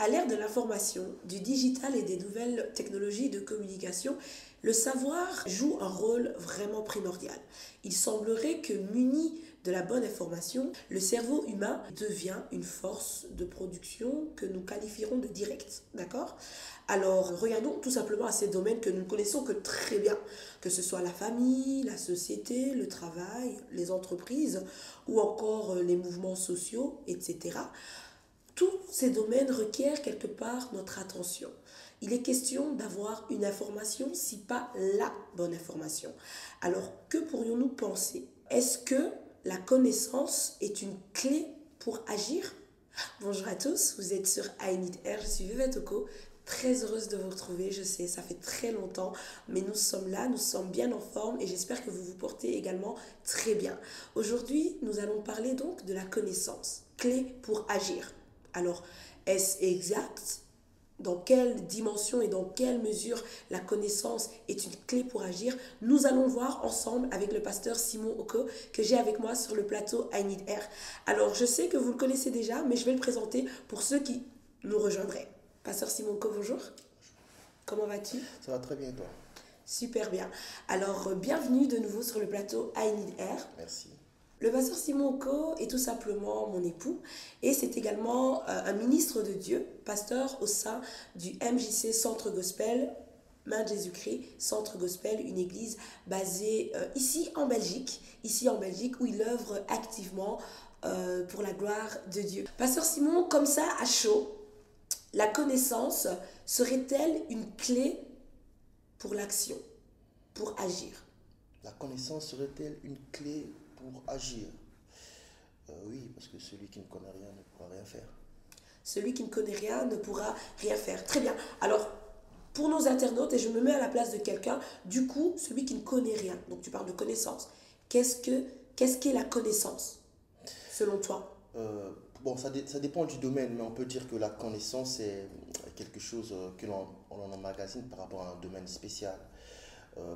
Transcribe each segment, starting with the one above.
À l'ère de l'information, du digital et des nouvelles technologies de communication, le savoir joue un rôle vraiment primordial. Il semblerait que muni de la bonne information, le cerveau humain devient une force de production que nous qualifierons de directe, d'accord? Alors, regardons tout simplement à ces domaines que nous ne connaissons que très bien, que ce soit la famille, la société, le travail, les entreprises ou encore les mouvements sociaux, etc. Tous ces domaines requièrent quelque part notre attention. Il est question d'avoir une information, si pas la bonne information. Alors, que pourrions-nous penser? Est-ce que la connaissance est une clé pour agir? Bonjour à tous, vous êtes sur I Need Air, je suis Vivette Oko. Très heureuse de vous retrouver, je sais, ça fait très longtemps, mais nous sommes là, nous sommes bien en forme et j'espère que vous vous portez également très bien. Aujourd'hui, nous allons parler donc de la connaissance, clé pour agir. Alors, est-ce exact? Dans quelle dimension et dans quelle mesure la connaissance est une clé pour agir? Nous allons voir ensemble avec le pasteur Simon Oko que j'ai avec moi sur le plateau I Need Air. Alors, je sais que vous le connaissez déjà, mais je vais le présenter pour ceux qui nous rejoindraient. Pasteur Simon Oko, bonjour. Comment vas-tu? Ça va très bien, toi? Super bien. Alors, bienvenue de nouveau sur le plateau I Need Air. Merci. Le pasteur Simon Oko est tout simplement mon époux et c'est également un ministre de Dieu, pasteur au sein du MJC Centre Gospel, Main de Jésus-Christ, Centre Gospel, une église basée ici en Belgique où il œuvre activement pour la gloire de Dieu. Pasteur Simon, comme ça, à chaud, la connaissance serait-elle une clé pour l'action, pour agir? La connaissance serait-elle une clé pour agir? Oui, parce que celui qui ne connaît rien ne pourra rien faire. Celui qui ne connaît rien ne pourra rien faire. Très bien. Alors, pour nos internautes, et je me mets à la place de quelqu'un, du coup, celui qui ne connaît rien, donc tu parles de connaissance, qu'est-ce qu'est la connaissance, selon toi? Bon, ça dépend du domaine, mais on peut dire que la connaissance est quelque chose que l'on emmagasine par rapport à un domaine spécial.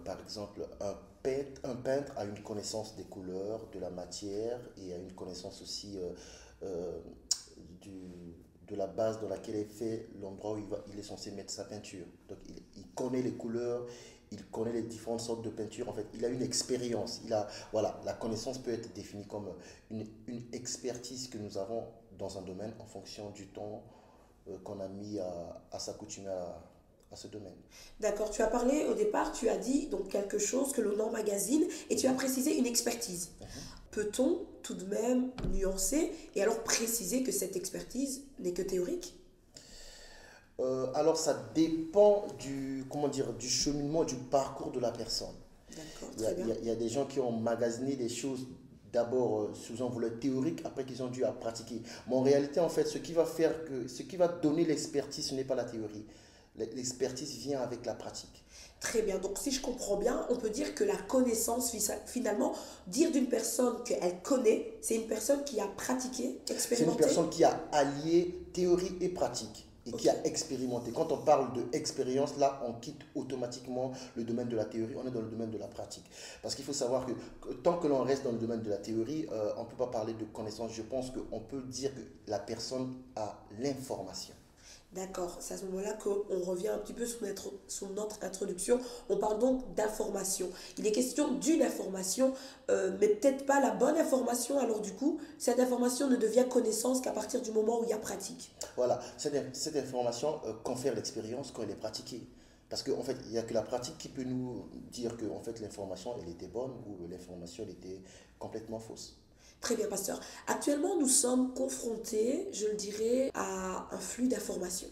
Par exemple, un peintre a une connaissance des couleurs, de la matière et a une connaissance aussi de la base dans laquelle est fait l'endroit où il est censé mettre sa peinture. Donc il connaît les couleurs, il connaît les différentes sortes de peinture. En fait, il a une expérience. Voilà, la connaissance peut être définie comme une expertise que nous avons dans un domaine en fonction du temps qu'on a mis à s'accoutumer à ce domaine. D'accord, tu as parlé au départ, tu as dit donc quelque chose que l'on emmagasine et tu as précisé une expertise. Peut-on tout de même nuancer et alors préciser que cette expertise n'est que théorique? Alors ça dépend du cheminement, du parcours de la personne. D'accord, très bien. Il y a des gens qui ont emmagasiné des choses d'abord sous un volet théorique, après qu'ils ont dû à pratiquer. Mais en réalité, en fait, ce qui va donner l'expertise, ce n'est pas la théorie. L'expertise vient avec la pratique. Très bien, donc si je comprends bien, on peut dire que la connaissance, finalement, dire d'une personne qu'elle connaît, c'est une personne qui a pratiqué, expérimenté. C'est une personne qui a allié théorie et pratique et qui a expérimenté. Quand on parle d'expérience, là, on quitte automatiquement le domaine de la théorie, on est dans le domaine de la pratique. Parce qu'il faut savoir que tant que l'on reste dans le domaine de la théorie, on ne peut pas parler de connaissance. Je pense qu'on peut dire que la personne a l'information. D'accord, c'est à ce moment-là qu'on revient un petit peu sur notre introduction. On parle donc d'information. Il est question d'une information, mais peut-être pas la bonne information. Alors du coup, cette information ne devient connaissance qu'à partir du moment où il y a pratique. Voilà, cette information confère l'expérience quand elle est pratiquée. Parce qu'en fait, il n'y a que la pratique qui peut nous dire que en fait, l'information, elle était bonne ou l'information, elle était complètement fausse. Très bien, pasteur. Actuellement, nous sommes confrontés, je le dirais, à un flux d'informations.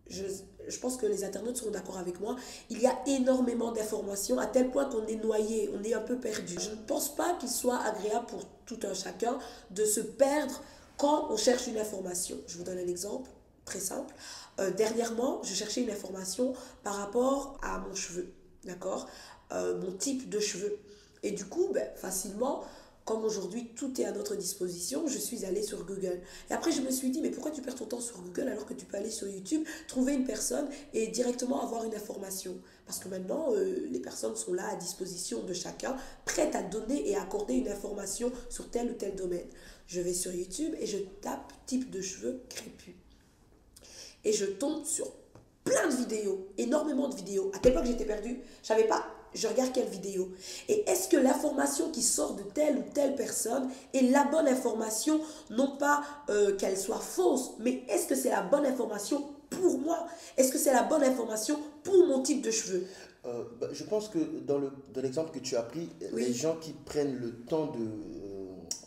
Je pense que les internautes seront d'accord avec moi. Il y a énormément d'informations à tel point qu'on est noyé, on est un peu perdu. Je ne pense pas qu'il soit agréable pour tout un chacun de se perdre quand on cherche une information. Je vous donne un exemple très simple. Dernièrement, je cherchais une information par rapport à mon cheveu, d'accord? Mon type de cheveux. Et du coup, facilement, comme aujourd'hui tout est à notre disposition, je suis allée sur Google. Et après, je me suis dit, mais pourquoi tu perds ton temps sur Google alors que tu peux aller sur YouTube, trouver une personne et directement avoir une information? Parce que maintenant, les personnes sont là à disposition de chacun, prêtes à donner et à accorder une information sur tel ou tel domaine. Je vais sur YouTube et je tape type de cheveux crépus. et je tombe sur plein de vidéos, énormément de vidéos. À tel point que j'étais perdue, je savais pas, je regarde quelle vidéo. Et est-ce que l'information qui sort de telle ou telle personne est la bonne information, non pas qu'elle soit fausse, mais est-ce que c'est la bonne information pour moi? Est-ce que c'est la bonne information pour mon type de cheveux? Je pense que dans l'exemple que tu as pris, Oui. les gens qui prennent le temps de,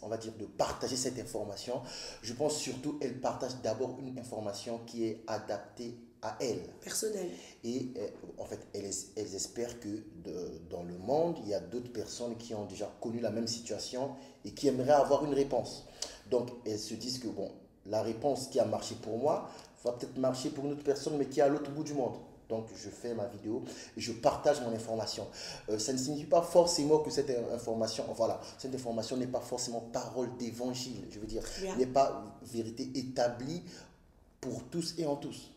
on va dire, de partager cette information, je pense surtout qu'elles partagent d'abord une information qui est adaptée à elles. Personnel. Et en fait, elles espèrent que dans le monde, il y a d'autres personnes qui ont déjà connu la même situation et qui aimeraient avoir une réponse. Donc, elles se disent que bon, la réponse qui a marché pour moi va peut-être marcher pour une autre personne, mais qui est à l'autre bout du monde. Donc, je fais ma vidéo et je partage mon information. Ça ne signifie pas forcément que cette information, voilà, cette information n'est pas forcément parole d'évangile. Je veux dire, n'est pas vérité établie pour tous et en tous.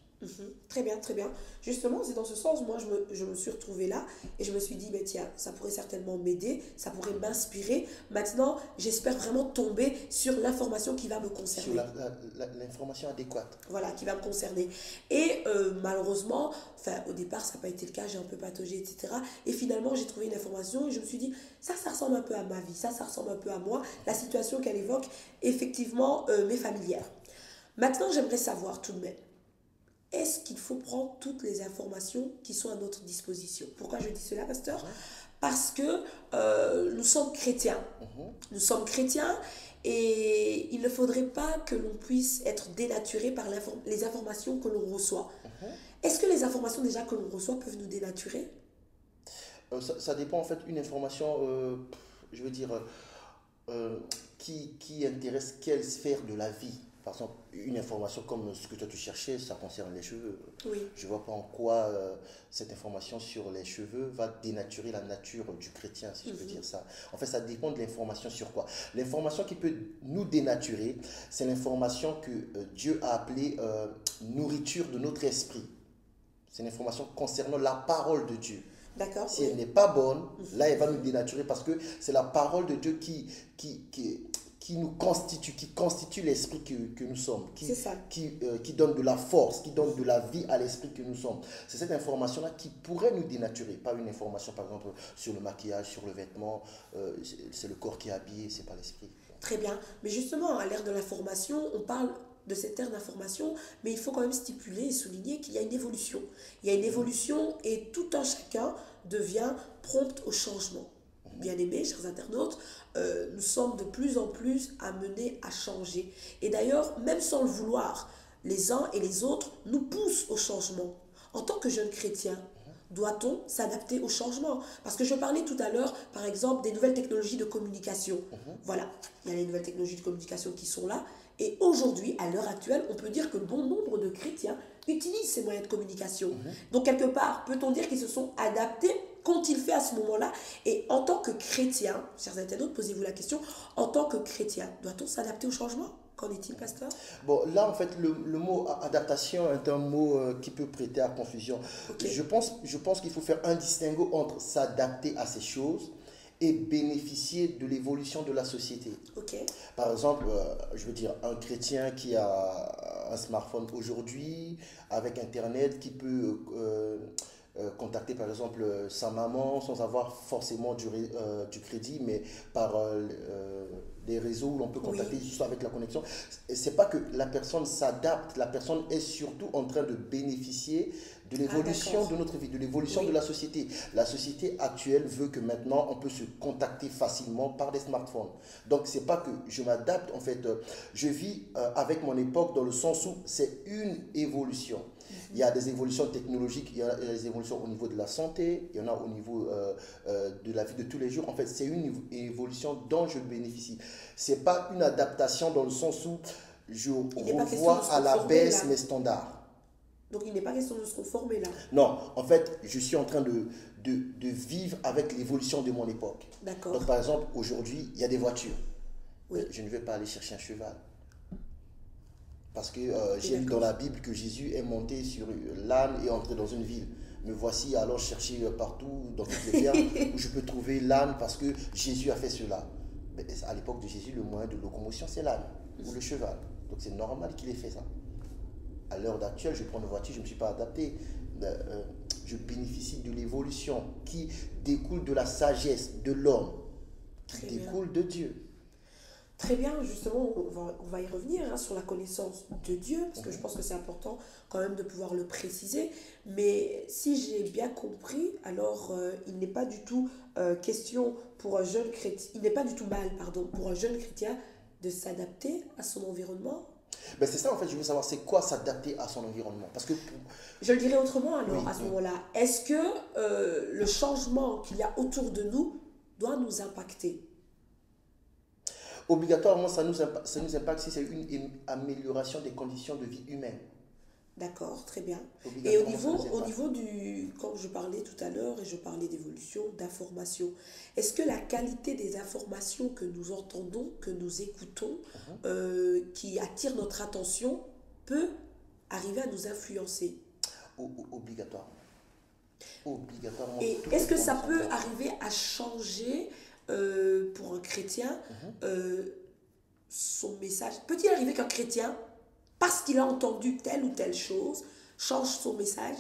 Très bien, très bien. Justement, c'est dans ce sens, moi, je me suis retrouvée là et je me suis dit, mais tiens, ça pourrait certainement m'aider, ça pourrait m'inspirer. Maintenant, j'espère vraiment tomber sur l'information qui va me concerner. Sur l'information adéquate. Voilà, qui va me concerner. Et malheureusement, au départ, ça n'a pas été le cas, j'ai un peu pataugé, etc. Et finalement, j'ai trouvé une information et je me suis dit, ça ressemble un peu à ma vie, ça ressemble un peu à moi. La situation qu'elle évoque, effectivement, m'est familière. Maintenant, j'aimerais savoir tout de même, est-ce qu'il faut prendre toutes les informations qui sont à notre disposition? Pourquoi je dis cela, pasteur? Parce que nous sommes chrétiens. Nous sommes chrétiens et il ne faudrait pas que l'on puisse être dénaturé par les informations que l'on reçoit. Est-ce que les informations déjà que l'on reçoit peuvent nous dénaturer? Ça dépend en fait, une information, je veux dire, qui intéresse quelle sphère de la vie. Par exemple, une information comme ce que toi tu cherchais, ça concerne les cheveux. Oui. Je ne vois pas en quoi cette information sur les cheveux va dénaturer la nature du chrétien, si je peux dire ça. En fait, ça dépend de l'information sur quoi. L'information qui peut nous dénaturer, c'est l'information que Dieu a appelée nourriture de notre esprit. C'est l'information concernant la parole de Dieu. D'accord. Si elle n'est pas bonne, là, elle va nous dénaturer parce que c'est la parole de Dieu qui nous constitue, qui constitue l'esprit que nous sommes, qui donne de la force, qui donne de la vie à l'esprit que nous sommes. C'est cette information-là qui pourrait nous dénaturer, pas une information par exemple sur le maquillage, sur le vêtement, c'est le corps qui est habillé, c'est pas l'esprit. Très bien, mais justement à l'ère de l'information, on parle de cette ère d'information, mais il faut quand même stipuler et souligner qu'il y a une évolution. Il y a une évolution et tout un chacun devient prompt au changement. Bien-aimés, chers internautes, nous sommes de plus en plus amenés à changer. Et d'ailleurs, même sans le vouloir, les uns et les autres nous poussent au changement. En tant que jeunes chrétiens, doit-on s'adapter au changement? Parce que je parlais tout à l'heure, par exemple, des nouvelles technologies de communication. Voilà, il y a les nouvelles technologies de communication qui sont là. Et aujourd'hui, à l'heure actuelle, on peut dire que bon nombre de chrétiens utilisent ces moyens de communication. Donc, quelque part, peut-on dire qu'ils se sont adaptés? Qu'ont-ils fait à ce moment-là? Et en tant que chrétien, chers internautes, posez-vous la question, en tant que chrétien, doit-on s'adapter au changement? Qu'en est-il, pasteur? Bon, là, en fait, le mot adaptation est un mot qui peut prêter à confusion. Okay. Je pense qu'il faut faire un distinguo entre s'adapter à ces choses et bénéficier de l'évolution de la société. Okay. Par exemple, je veux dire, un chrétien qui a un smartphone aujourd'hui, avec Internet, qui peut contacter par exemple sa maman sans avoir forcément du crédit, mais par des réseaux où l'on peut contacter juste avec la connexion. C'est pas que la personne s'adapte, la personne est surtout en train de bénéficier de l'évolution de notre vie, de l'évolution de la société. La société actuelle veut que maintenant on peut se contacter facilement par des smartphones. Donc c'est pas que je m'adapte, en fait, je vis avec mon époque dans le sens où c'est une évolution. Il y a des évolutions technologiques, il y a des évolutions au niveau de la santé, il y en a au niveau de la vie de tous les jours. En fait, c'est une évolution dont je bénéficie. Ce n'est pas une adaptation dans le sens où je revois à la baisse mes standards. Donc, il n'est pas question de se conformer là. Non, en fait, je suis en train de vivre avec l'évolution de mon époque. D'accord. Donc, par exemple, aujourd'hui, il y a des voitures. Oui. Je ne vais pas aller chercher un cheval. Parce que j'ai lu dans la Bible que Jésus est monté sur l'âne et entré dans une ville. Me voici alors chercher partout dans toutes les fermes où je peux trouver l'âne parce que Jésus a fait cela. Mais à l'époque de Jésus, le moyen de locomotion, c'est l'âne ou le cheval. Donc c'est normal qu'il ait fait ça. à l'heure actuelle, je prends une voiture, je ne me suis pas adapté. Je bénéficie de l'évolution qui découle de la sagesse de l'homme, qui Très bien. découle de Dieu. Très bien, justement, on va y revenir hein, sur la connaissance de Dieu, parce que je pense que c'est important quand même de pouvoir le préciser. Mais si j'ai bien compris, alors il n'est pas du tout question pour un jeune chrétien, il n'est pas du tout mal, pardon, pour un jeune chrétien de s'adapter à son environnement. Ben c'est ça en fait, je veux savoir c'est quoi s'adapter à son environnement. Parce que Je le dirais autrement alors oui, à ce oui. moment-là. Est-ce que le changement qu'il y a autour de nous doit nous impacter? Obligatoirement, ça nous impacte si c'est une amélioration des conditions de vie humaines. D'accord, très bien. Et Obligatoirement, ça nous au impacte. niveau du, comme je parlais tout à l'heure, et je parlais d'évolution, d'information, est-ce que la qualité des informations que nous entendons, que nous écoutons, qui attirent notre attention, peut arriver à nous influencer? Obligatoirement. Obligatoirement. Et Toute est-ce que ça information peut doit- arriver à changer pour un chrétien son message? Peut-il arriver qu'un chrétien, parce qu'il a entendu telle ou telle chose, change son message?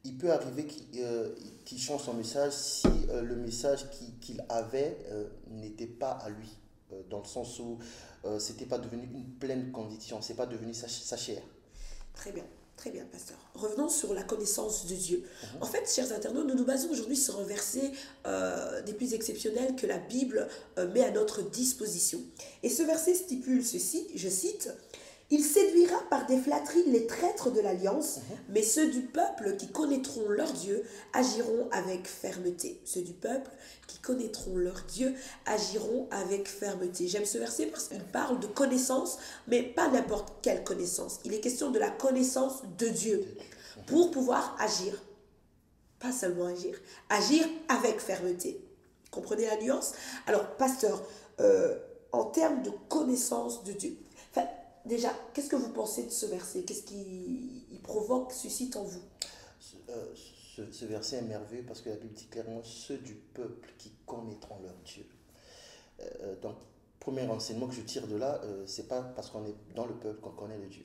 Il peut arriver qu'il change son message si le message qu'il avait n'était pas à lui. Dans le sens où c'était pas devenu une pleine conviction, c'est pas devenu sa chair. Très bien, pasteur. Revenons sur la connaissance de Dieu. En fait, chers internautes, nous nous basons aujourd'hui sur un verset des plus exceptionnels que la Bible met à notre disposition. Et ce verset stipule ceci, je cite, il séduira par des flatteries les traîtres de l'alliance, mais ceux du peuple qui connaîtront leur Dieu agiront avec fermeté. Ceux du peuple qui connaîtront leur Dieu agiront avec fermeté. J'aime ce verset parce qu'il parle de connaissance, mais pas n'importe quelle connaissance. Il est question de la connaissance de Dieu pour pouvoir agir. Pas seulement agir, agir avec fermeté. Comprenez la nuance? Alors, pasteur, en termes de connaissance de Dieu, enfin, déjà, qu'est-ce que vous pensez de ce verset? Qu'est-ce qui provoque, suscite en vous? Ce verset est merveilleux parce que la Bible dit clairement ceux du peuple qui connaîtront leur Dieu. Donc, premier enseignement que je tire de là, c'est pas parce qu'on est dans le peuple qu'on connaît le Dieu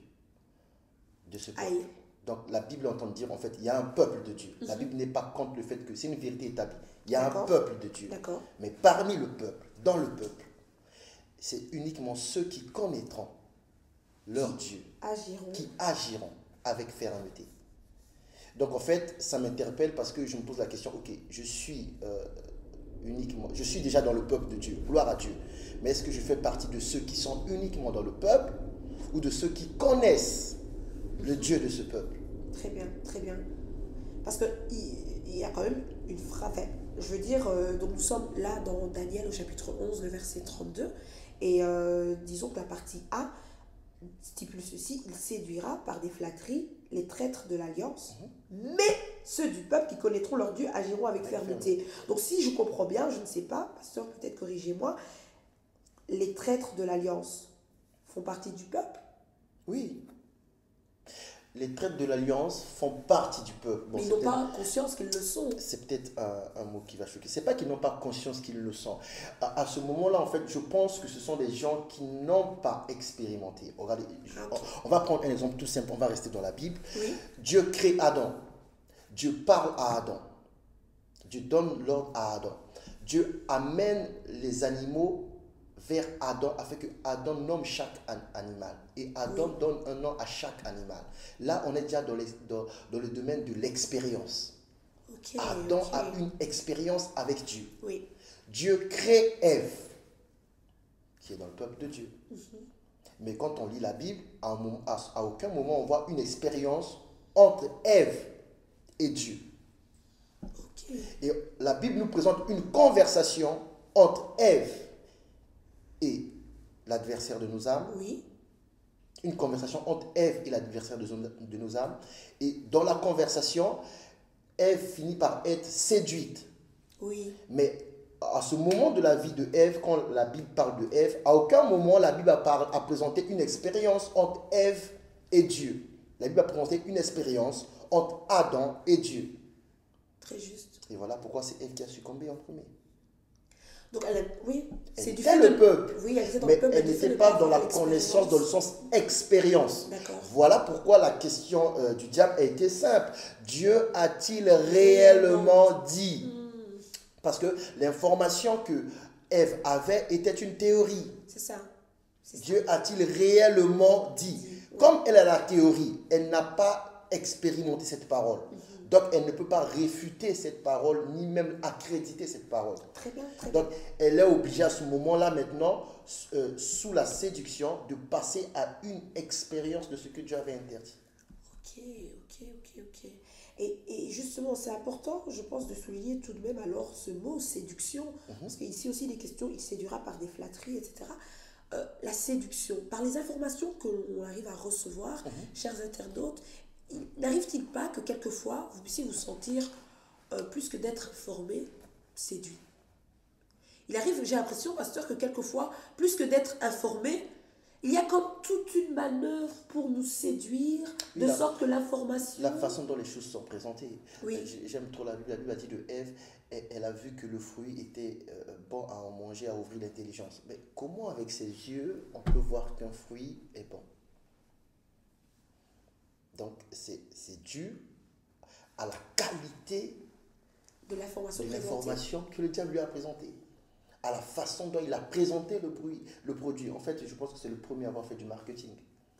de ce peuple. Aïe. Donc, la Bible entend dire en fait, il y a un peuple de Dieu. La Bible n'est pas contre le fait que c'est une vérité établie. Il y a un D'accord. peuple de Dieu. D'accord. Mais parmi le peuple, dans le peuple, c'est uniquement ceux qui connaîtront leur Dieu Agiront. qui agiront avec fermeté. Donc en fait, ça m'interpelle parce que je me pose la question, ok, je suis déjà dans le peuple de Dieu, gloire à Dieu, mais est-ce que je fais partie de ceux qui sont uniquement dans le peuple ou de ceux qui connaissent le Dieu de ce peuple? Très bien, très bien. Parce qu'il y a quand même une phrase, je veux dire, donc nous sommes là dans Daniel au chapitre 11, le verset 32, et disons que la partie A stipule ceci, il séduira par des flatteries les traîtres de l'alliance, mais ceux du peuple qui connaîtront leur Dieu agiront avec fermeté. Donc si je comprends bien, je ne sais pas, pasteur, peut-être corrigez-moi, les traîtres de l'alliance font partie du peuple? Oui. Les traîtres de l'alliance font partie du peuple. Bon, Mais ils n'ont pas conscience qu'ils le sont. c'est peut-être un mot qui va choquer. C'est pas qu'ils n'ont pas conscience qu'ils le sont. À ce moment-là, en fait, je pense que ce sont des gens qui n'ont pas expérimenté. Regardez, on va prendre un exemple tout simple. On va rester dans la Bible. Oui. Dieu crée Adam. Dieu parle à Adam. Dieu donne l'ordre à Adam. Dieu amène les animaux vers Adam afin que Adam nomme chaque animal. Et Adam donne un nom à chaque animal. Là, on est déjà dans le domaine de l'expérience. Ok, Adam ok. a une expérience avec Dieu. Oui. Dieu crée Ève, qui est dans le peuple de Dieu. Mais quand on lit la Bible, à aucun moment on voit une expérience entre Ève et Dieu. Ok. Et la Bible nous présente une conversation entre Ève et l'adversaire de nos âmes. Oui. Une conversation entre Ève et l'adversaire de nos âmes. Et dans la conversation, Ève finit par être séduite. Oui. Mais à ce moment de la vie de Ève, quand la Bible parle de Ève, à aucun moment la Bible a présenté une expérience entre Ève et Dieu. La Bible a présenté une expérience entre Adam et Dieu. Très juste. Et voilà pourquoi c'est Ève qui a succombé en premier. Donc, oui, Elle c'est du était fait de... le peuple, Oui, elle était dans mais le peuple. elle du fait n'était de pas pas dans la avoir connaissance, dans le l'expérience. sens expérience. D'accord. Voilà pourquoi la question du diable a été simple. Dieu a-t-il Réellement. réellement dit? Hmm, Parce que l'information que Ève avait était une théorie. c'est ça. C'est ça. Dieu a-t-il réellement dit? Dit, ouais. Comme elle a la théorie, elle n'a pas expérimenté cette parole. Donc, elle ne peut pas réfuter cette parole, ni même accréditer cette parole. Très bien, très Donc, bien. elle est obligée à ce moment-là maintenant, sous la séduction, de passer à une expérience de ce que Dieu avait interdit. Ok, ok, ok, ok. Et justement, c'est important, je pense, de souligner tout de même alors ce mot séduction, parce qu'ici aussi les questions, il séduira par des flatteries, etc. La séduction, par les informations que l'on arrive à recevoir, chers internautes, n'arrive-t-il pas que quelquefois vous puissiez vous sentir, plus que d'être formé, séduit? Il arrive, j'ai l'impression, pasteur, que quelquefois, plus que d'être informé, il y a comme toute une manœuvre pour nous séduire, Oui, de sorte que l'information... La façon dont les choses sont présentées. Oui. J'aime trop la Bible. La Bible a dit de Ève, elle a vu que le fruit était bon à en manger, à ouvrir l'intelligence. Mais comment avec ses yeux, on peut voir qu'un fruit est bon? Donc, c'est dû à la qualité de l'information de présentée. l'information que le diable lui a présentée, à la façon dont il a présenté le produit. En fait, je pense que c'est le premier à avoir fait du marketing.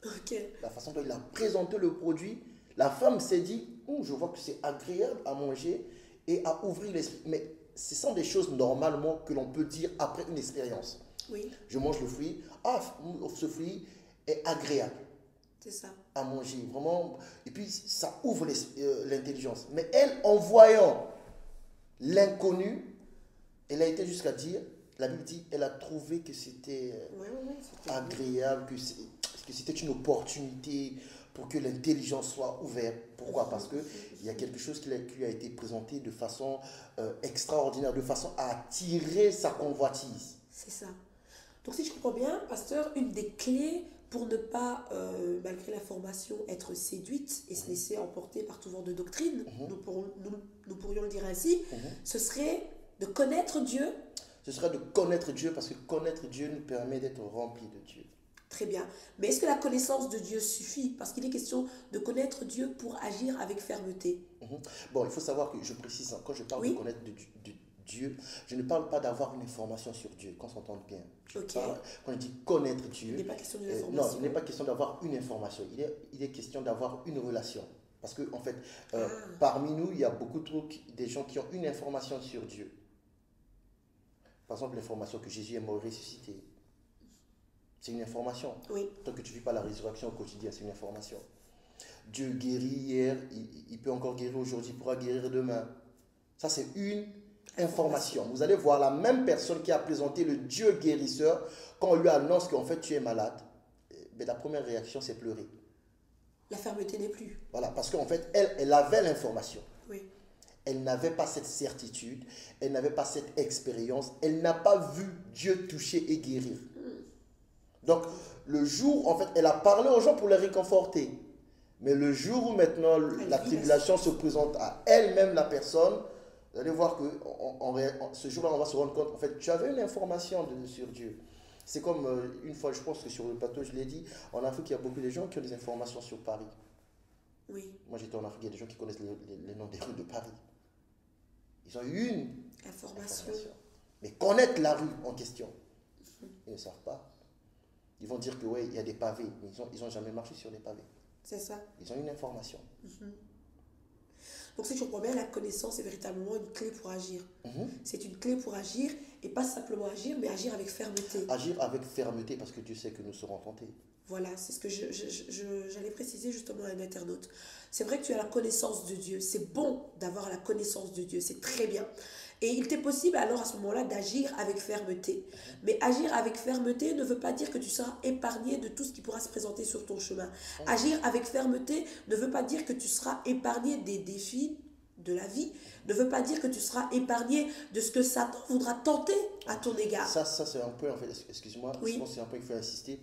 Ok. La façon dont il a présenté le produit, la femme s'est dit, je vois que c'est agréable à manger et à ouvrir l'esprit. Mais ce sont des choses normalement que l'on peut dire après une expérience. Oui, Je mange le fruit, ce fruit est agréable c'est ça. à manger, vraiment. Et puis, ça ouvre l'intelligence. Mais elle, en voyant l'inconnu, elle a été jusqu'à dire, la Bible dit, elle a trouvé que c'était Oui, oui, oui. C'était agréable, que c'était une opportunité pour que l'intelligence soit ouverte. Pourquoi? Parce qu'il y a quelque chose qui lui a été présenté de façon extraordinaire, de façon à attirer sa convoitise. C'est ça. Donc, si je comprends bien, pasteur, une des clés pour ne pas, malgré l'information, être séduite et se laisser emporter par tout vent de doctrine, nous pourrions le dire ainsi, ce serait de connaître Dieu. Ce serait de connaître Dieu, parce que connaître Dieu nous permet d'être remplis de Dieu. Très bien. Mais est-ce que la connaissance de Dieu suffit? Parce qu'il est question de connaître Dieu pour agir avec fermeté. Bon, il faut savoir que je précise, quand je parle Oui. de connaître Dieu, je ne parle pas d'avoir une information sur Dieu, qu'on s'entende bien. Quand je dis connaître Dieu, Il n'est pas question d'une non, information. il n'est pas question d'avoir une information, il est question d'avoir une relation. Parce que, en fait, parmi nous, il y a beaucoup des gens qui ont une information sur Dieu. Par exemple, l'information que Jésus est mort et ressuscité. C'est une information. Oui. Tant que tu ne vis pas la résurrection au quotidien, c'est une information. Dieu guérit hier, il peut encore guérir aujourd'hui, il pourra guérir demain. Ça, c'est une information. Vous allez voir la même personne qui a présenté le Dieu guérisseur, quand on lui annonce qu'en fait tu es malade, mais la première réaction, c'est pleurer. La fermeté n'est plus. Voilà, parce qu'en fait, elle avait l'information. Oui. Elle n'avait pas cette certitude, elle n'avait pas cette expérience, elle n'a pas vu Dieu toucher et guérir. Donc, le jour, en fait, elle a parlé aux gens pour les réconforter. Mais le jour où maintenant la tribulation se présente à elle-même, la personne, vous allez voir que ce jour-là, on va se rendre compte, en fait, tu avais une information sur Dieu. C'est comme, une fois, je pense que sur le plateau, je l'ai dit, en Afrique, il y a beaucoup de gens qui ont des informations sur Paris. Oui. Moi, j'étais en Afrique, il y a des gens qui connaissent les noms des rues de Paris. Ils ont eu une information. Mais connaître la rue en question, ils ne savent pas. Ils vont dire que ouais, il y a des pavés, mais ils ont jamais marché sur les pavés. C'est ça. Ils ont une information. Donc si je comprends bien, la connaissance est véritablement une clé pour agir. C'est une clé pour agir, et pas simplement agir, mais agir avec fermeté. Agir avec fermeté, parce que Dieu sait que nous serons tentés. Voilà, c'est ce que j'allais préciser justement à un internaute. C'est vrai que tu as la connaissance de Dieu. C'est bon d'avoir la connaissance de Dieu. C'est très bien. Et il t'est possible alors à ce moment-là d'agir avec fermeté. Mais agir avec fermeté ne veut pas dire que tu seras épargné de tout ce qui pourra se présenter sur ton chemin. Agir avec fermeté ne veut pas dire que tu seras épargné des défis de la vie ne veut pas dire que tu seras épargné de ce que Satan voudra tenter à ton égard. Ça c'est un peu, en fait, excuse-moi, Oui. je pense que c'est un peu qu'il faut insister.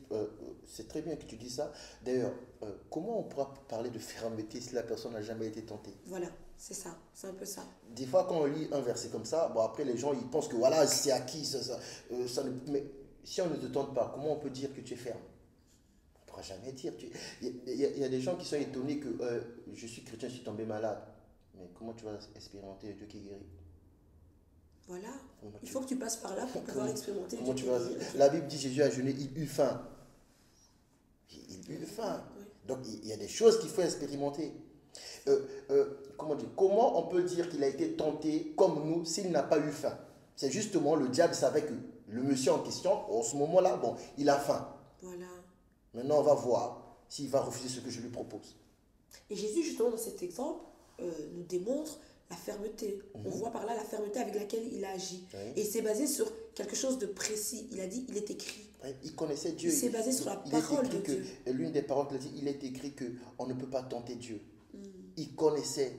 C'est très bien que tu dis ça. D'ailleurs, comment on pourra parler de fermeté si la personne n'a jamais été tentée? Voilà, c'est ça, c'est un peu ça. Des fois, quand on lit un verset comme ça, bon, après, les gens, ils pensent que voilà, c'est acquis, mais si on ne te tente pas, comment on peut dire que tu es ferme? On ne pourra jamais dire. Il y a des gens qui sont étonnés que je suis chrétien, je suis tombé malade. Mais comment tu vas expérimenter le Dieu qui guérit? Voilà, il faut que tu passes par là pour pouvoir expérimenter. Comment tu vas... La Bible dit Jésus a jeûné, il eut faim. Il eut faim. Oui. Donc il y a des choses qu'il faut expérimenter. Comment on peut dire qu'il a été tenté comme nous s'il n'a pas eu faim? C'est justement le diable savait que le monsieur en question, en ce moment-là, bon, il a faim. Voilà. Maintenant, on va voir s'il va refuser ce que je lui propose. Et Jésus, justement, dans cet exemple, nous démontre la fermeté. On voit par là la fermeté avec laquelle il a agi. Oui. Et c'est basé sur quelque chose de précis. Il a dit, il est écrit. Oui, il connaissait Dieu. Il s'est basé sur la parole de Dieu. L'une des paroles qu'il a dit, il est écrit qu'on ne peut pas tenter Dieu. Il connaissait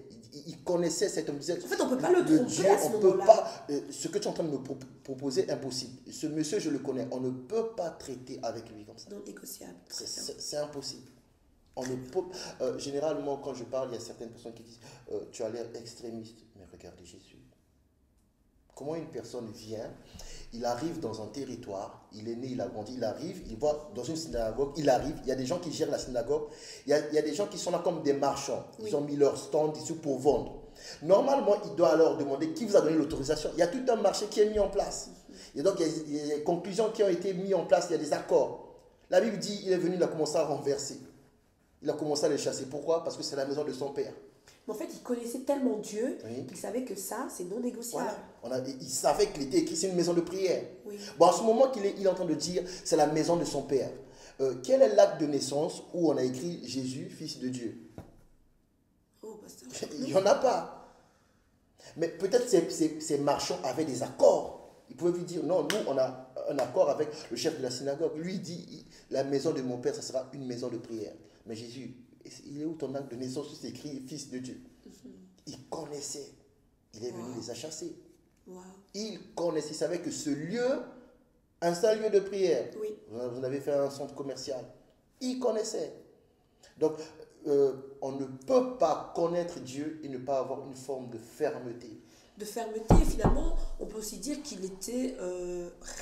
cet homme. En fait, on ne peut pas le tromper Dieu, à ce moment-là. Ce que tu es en train de me proposer, impossible. Ce monsieur, je le connais. On ne peut pas traiter avec lui comme ça. Non négociable. C'est impossible. On ne peut, généralement, quand je parle, il y a certaines personnes qui disent tu as l'air extrémiste. Mais regardez Jésus. Comment une personne vient, il arrive dans un territoire, il est né, il a grandi, il arrive, il voit dans une synagogue, il arrive, il y a des gens qui gèrent la synagogue, il y a des gens qui sont là comme des marchands. Oui. Ils ont mis leur stand ici pour vendre. Normalement, il doit alors demander qui vous a donné l'autorisation. Il y a tout un marché qui est mis en place. Et donc, il y a des conclusions qui ont été mises en place, il y a des accords. La Bible dit, il est venu, il a commencé à renverser. Il a commencé à les chasser. Pourquoi? Parce que c'est la maison de son père. Mais en fait, il connaissait tellement Dieu Oui. qu'il savait que ça, c'est non négociable. Voilà. Il savait qu'il était écrit, c'est une maison de prière. Oui. Bon, en ce moment qu'il il est en train de dire, c'est la maison de son père. Quel est l'acte de naissance où on a écrit Jésus, fils de Dieu? Oh, pasteur. Il n'y en a pas. Mais peut-être ces marchands avaient des accords. Ils pouvaient lui dire, non, nous, on a un accord avec le chef de la synagogue. Lui, il dit, la maison de mon père, ça sera une maison de prière. Mais Jésus, il est où ton acte de naissance où c'est écrit fils de Dieu? Il connaissait. Il est venu les a chassés. Wow. Il connaissait, il savait que ce lieu, un seul lieu de prière, Oui. vous avez fait un centre commercial. Il connaissait. Donc, on ne peut pas connaître Dieu et ne pas avoir une forme de fermeté. De fermeté, finalement, on peut aussi dire qu'il était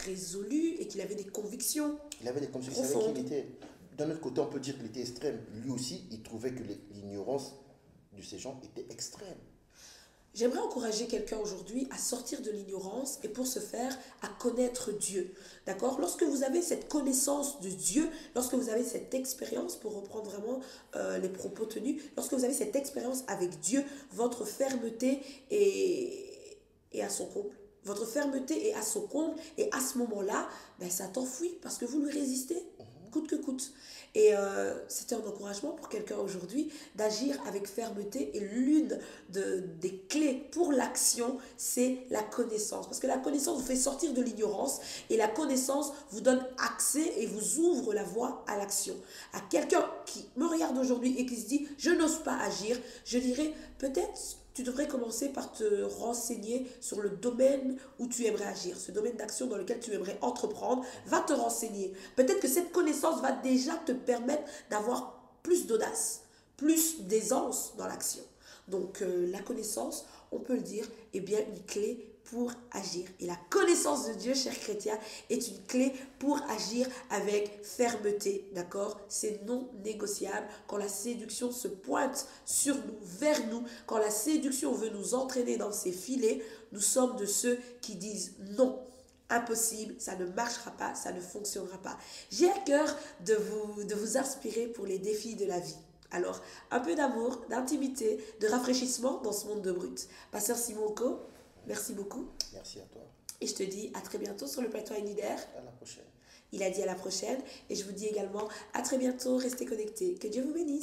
résolu et qu'il avait des convictions. Il avait des convictions, il savait qui il était. D'un autre côté, on peut dire qu'il était extrême. Lui aussi, il trouvait que l'ignorance de ces gens était extrême. J'aimerais encourager quelqu'un aujourd'hui à sortir de l'ignorance et pour ce faire, à connaître Dieu. D'accord? Lorsque vous avez cette connaissance de Dieu, lorsque vous avez cette expérience, pour reprendre vraiment les propos tenus, lorsque vous avez cette expérience avec Dieu, votre fermeté est à son comble. Votre fermeté est à son comble et à ce moment-là, ben, ça t'enfuit parce que vous lui résistez, coûte que coûte. Et c'était un encouragement pour quelqu'un aujourd'hui d'agir avec fermeté. Et l'une des clés pour l'action, c'est la connaissance. Parce que la connaissance vous fait sortir de l'ignorance et la connaissance vous donne accès et vous ouvre la voie à l'action. À quelqu'un qui me regarde aujourd'hui et qui se dit « je n'ose pas agir », je dirais peut-être tu devrais commencer par te renseigner sur le domaine où tu aimerais agir, ce domaine d'action dans lequel tu aimerais entreprendre. Va te renseigner. Peut-être que cette connaissance va déjà te permettre d'avoir plus d'audace, plus d'aisance dans l'action. Donc la connaissance, on peut le dire, est bien une clé pour agir. Et la connaissance de Dieu, chers chrétiens, est une clé pour agir avec fermeté. D'accord? C'est non négociable. Quand la séduction se pointe sur nous, vers nous, quand la séduction veut nous entraîner dans ses filets, nous sommes de ceux qui disent non. Impossible, ça ne marchera pas, ça ne fonctionnera pas. J'ai à cœur de vous inspirer pour les défis de la vie. Alors, un peu d'amour, d'intimité, de rafraîchissement dans ce monde de brut. Pasteur Simonko, merci beaucoup. Merci à toi. Et je te dis à très bientôt sur le plateau Enider. À la prochaine. Il a dit à la prochaine. Et je vous dis également à très bientôt. Restez connectés. Que Dieu vous bénisse.